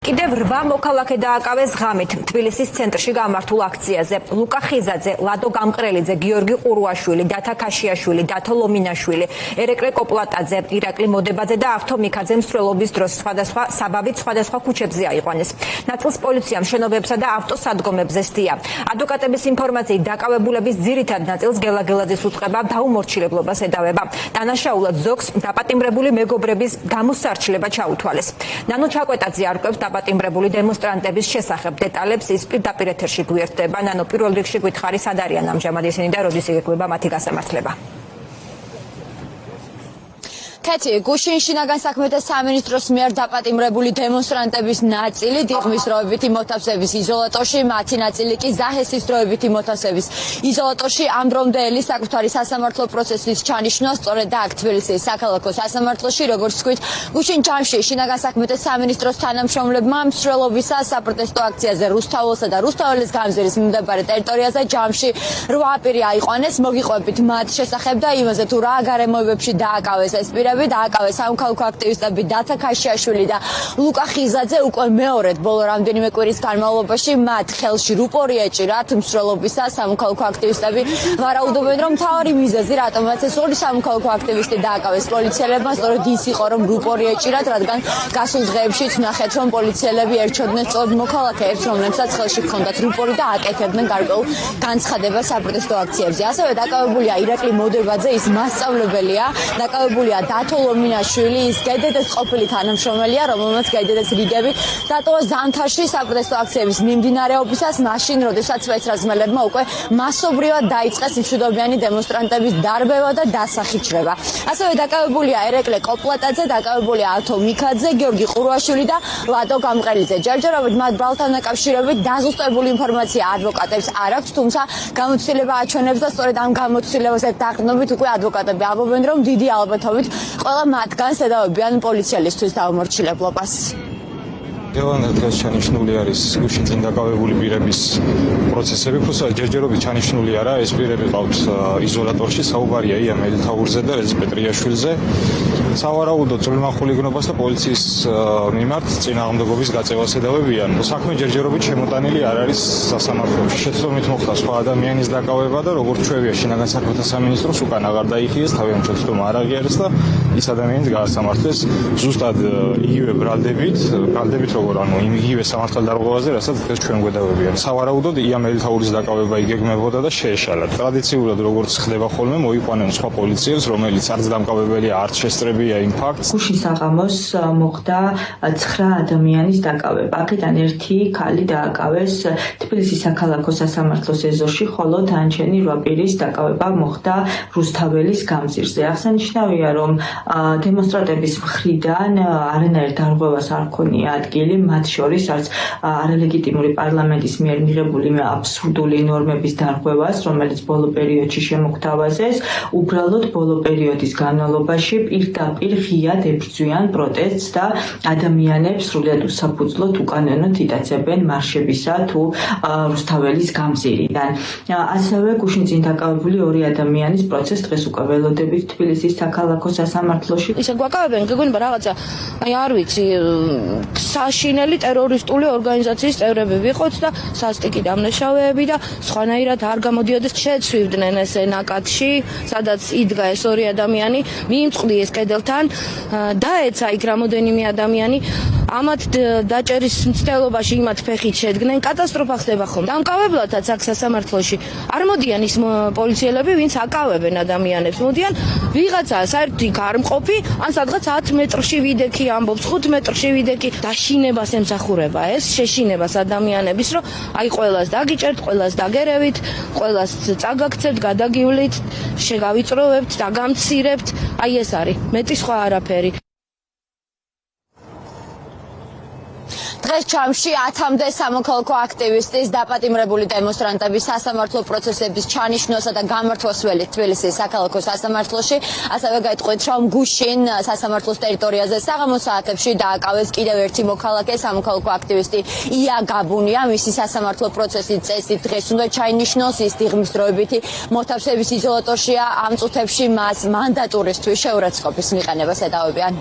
კიდევ 8 მოქალაქე დააკავეს ღამით თბილისის ცენტრში გამართულ აქციაზე. ლუკა ხიზაძე, ლადო გამყრელიძე, გიორგი ყურუაშვილი, დათა ქაშიაშვილი, დათო ლომინაშვილი, ერეკლე კოპლატაძე, ირაკლი მოდებაძე და ავთო მიქაძე მსვლელობის დროს სხვადასხვა საბაბით სხვადასხვა ქუჩებზე აიყვანეს. ნაწილს პოლიციამ შენობებსა და ავტოსადგომებზე სტია. ადვოკატების ინფორმაციით დაკავებულების ძირითად ნაწილს გელაგელაძის უწყება დაუმორჩილებლობას ედავება. დანაშაულად ზოგს დაპატიმრებული მეგობრების გამოსარჩლება ჩაუთვალეს. ნანო ჩაკვეტაძე არკვევს დაპატიმრებული დემონსტრანტების შესახებ დეტალებს ის პირდაპირ ეთერში გვერდება. ნანო პირველ რიგში გითხარი სად არიან ამჟამად ისინი და როდის იგეგმება მათი გასამართლება. კეთი, გუშინ შინაგან საქმეთა სამინისტროს მიერ დაპატიმრებული დემონსტრანტების ნაწილი დიღმის დროებითი მოთავსების იზოლატორში, მათი ნაწილი კი ზაჰესის დროებითი მოთავსების იზოლატორში ამ დრომდე საკუთარი სასამართლო პროცესის ჩანიშვნა სწორედ აქ თბილისის საქალაქო სასამართლოში, როგორც ვთქვით, გუშინ ჯამში შინაგან საქმეთა სამინისტროს თანამშრომლებმა მსვლელობისა საპროტესტო აქციაზე რუსთაველსა და რუსთაველის გამზირის მიმდებარე ტერიტორიაზე ჯამში 8 პირი აიყვანეს. მოგიყვებით მათ შესახებ და იმაზე თუ რა გარემოებებში დააკავეს ეს პირები. დააკავეს სამოქალაქო აქტივისტები დათა ქაშიაშვილი და ლუკა ხიზაძე უკვე მეორედ ბოლო რამდენიმე კვირის განმავლობაში მათ ხელში რუპორი ეჭირათ მსვლელობისა სამოქალაქო აქტივისტები ვარაუდობენ რომ მთავარი მიზეზი რატომაც ეს ორი სამოქალაქო აქტივისტი დააკავეს პოლიციელებმა სწორედ ის იყო რომ რუპორი ეჭირათ რადგან გასულ დღეებშიც ნახეთ რომ პოლიციელები ერჩოდნენ სწორედ მოქალაქეებს რომლებსაც ხელში ჰქონდათ რუპორი და აკეთებდნენ გარკვეულ განცხადებას საპროტესტო აქციებზე. ასევე დაკავებულია ირაკლი მოდებაძე, ის მასწავლებელია, დაკავებულია დათო ლომინაშვილი, ის გედედეს ყოფილი თანამშრომელია, რომელმაც გედედეს რიგები დატოვა ზამთარში საპროტესტო აქციების მიმდინარეობისას, მაშინ, როდესაც სპეცრაზმელებმა უკვე მასობრივად დაიწყეს მშვიდობიანი დემონსტრანტების დარბევა და დასახიჩრება. ასევე დაკავებულია ერეკლე კოპლატაძე, დაკავებულია ავთო მიქაძე, გიორგი ყურუაშვილი და ლადო გამყრელიძე. ჯერჯერობით მათ ბრალთან დაკავშირებით დაზუსტებული ინფორმაცია ადვოკატებს არ აქვს, თუმცა გამოცდილება აჩვენებს და სწორედ ამ გამოცდილებაზე დაყრდნობით უკვე ადვოკატები ამბობენ, რომ დიდი ალბათობით ყველა მათგანს ედავებიან პოლიციელისთვის დაუმორჩილებლობას. დღევანდელ დღეს ჩანიშნული არის გუშინ წინ დაკავებული პირების პროცესები, თუმცა ჯერჯერობით ჩანიშნული არა, ეს პირები ყავთ იზოლატორში, საუბარია ია მელითაურზე და რეზი პეტრიაშვილზე. სავარაუდოდ ძვირმახულიგნობას და პოლიციის მიმართ წინააღმდეგობის გაწევას ედავებიან. საქმე ჯერჯერობით შემოტანილი არ არის სასამართლოში. შეცდომით მოხდა სხვა ადამიანის დაკავება და როგორც ჩვევია შინაგან საქმეთა სამინისტროს უკან აღარ დაიხიეს, თავიანთ შეცდომა არ აღიარეს და ის ადამიანის გაასამართლეს ზუსტად იგივე ბრალდებით როგორ ანუ იგივე სამართალდარღვევაზე, რასაც დღეს ჩვენ გვედავებიან. სავარაუდოდ ია მელითაურის დაკავება იგეგმებოდა და შეეშალა. ტრადიციულად როგორც ხდება ხოლმე, მოიყვანენ სხვა პოლიციელს, რომელიც არც დამკავებელია, არც შესწრებია იმ ფაქტს. გუშინ საღამოს მოხდა 9 ადამიანის დაკავება. აქედან ერთი ქალი დააკავეს თბილისის საქალაქო სასამართლოს ეზოში, ხოლო დანარჩენი 8 პირის დაკავება მოხდა რუსთაველის გამზირზე. აღსანიშნავია, რომ დემონსტრანტების მხრიდან არანაირ დარღვევას არ ქონია ადგილი, მათ შორის არც არალეგიტიმური პარლამენტის მიერ მიღებული აბსურდული ნორმების დარღვევას, რომელიც ბოლო პერიოდში შემოგთავაზეს, უბრალოდ ბოლო პერიოდის განმავლობაში პირდაპირ ღიად ებრძვიან პროტესტს და ადამიანებს სრულად უსაფუძვლოდ უკანონოდ იტაცებენ მარშებისა თუ რუსთაველის გამზირიდან. ასევე გუშინ წინ დაკავებული 2 ადამიანის პროცესს დღეს უკვე ველოდებით თბილისის საქალაქო სასამართლოში. ისე გვაკავებენ, გეგონება რაღაცა, არ ვიცი, საშინელი ტერორისტული ორგანიზაციის წევრები ვიყოთ და სასტიკი დამნაშავეები და სხვანაირად არ გამოდიოდეს. შეცვივდნენ ესე ნაკადში, სადაც იდგა ეს 2 ადამიანი, მიიმწყდიეს კედელთან, დაეცა იქ რამოდენიმე ადამიანი. ამათ დაჭერის მცდელობაში იმათ ფეხით შედგნენ. კატასტროფა ხდება ხომ. დამკავებლათაც აქ სასამართლოში არ მოდიან ის პოლიციელები, ვინც აკავებენ ადამიანებს. მოდიან ვიღაცა საერთი გარმყოფი, ან სადღაც 10 მეტრში ვიდექი ამბობს, 5 მეტრში ვიდექი. დაშინებას ემსახურება ეს, შეშინებას ადამიანების, რომ აი ყველას დაგიჭერთ, ყველას დაგერევით, ყველას წაგაქცევთ, გადაგივლით, შეგავიწროვებთ, დაგამცირებთ. აი ეს არის. მეტი სხვა არაფერი. დღეს ჯამში 10-მდე სამოქალაქო აქტივისტის დაპატიმრებული დემონსტრანტების სასამართლო პროცესების ჩანიშვნასა და გამართვას ველით თბილისის საქალაქო სასამართლოში. ასევე გაიტყვით, რომ გუშინ სასამართლოს ტერიტორიაზე საღამოს საათებში დააკავეს კიდევ ერთი მოქალაქე სამოქალაქო აქტივისტი ია გაბუნია. მისი სასამართლო პროცესის წესით დღეს უნდა ჩაინიშნოს, ის დიღმის დროებითი მოთავსების იზოლატორშია. ამ წუთებში მას მანდატურისთვის შეურაცხყოფის მიყენებას ედავებიან.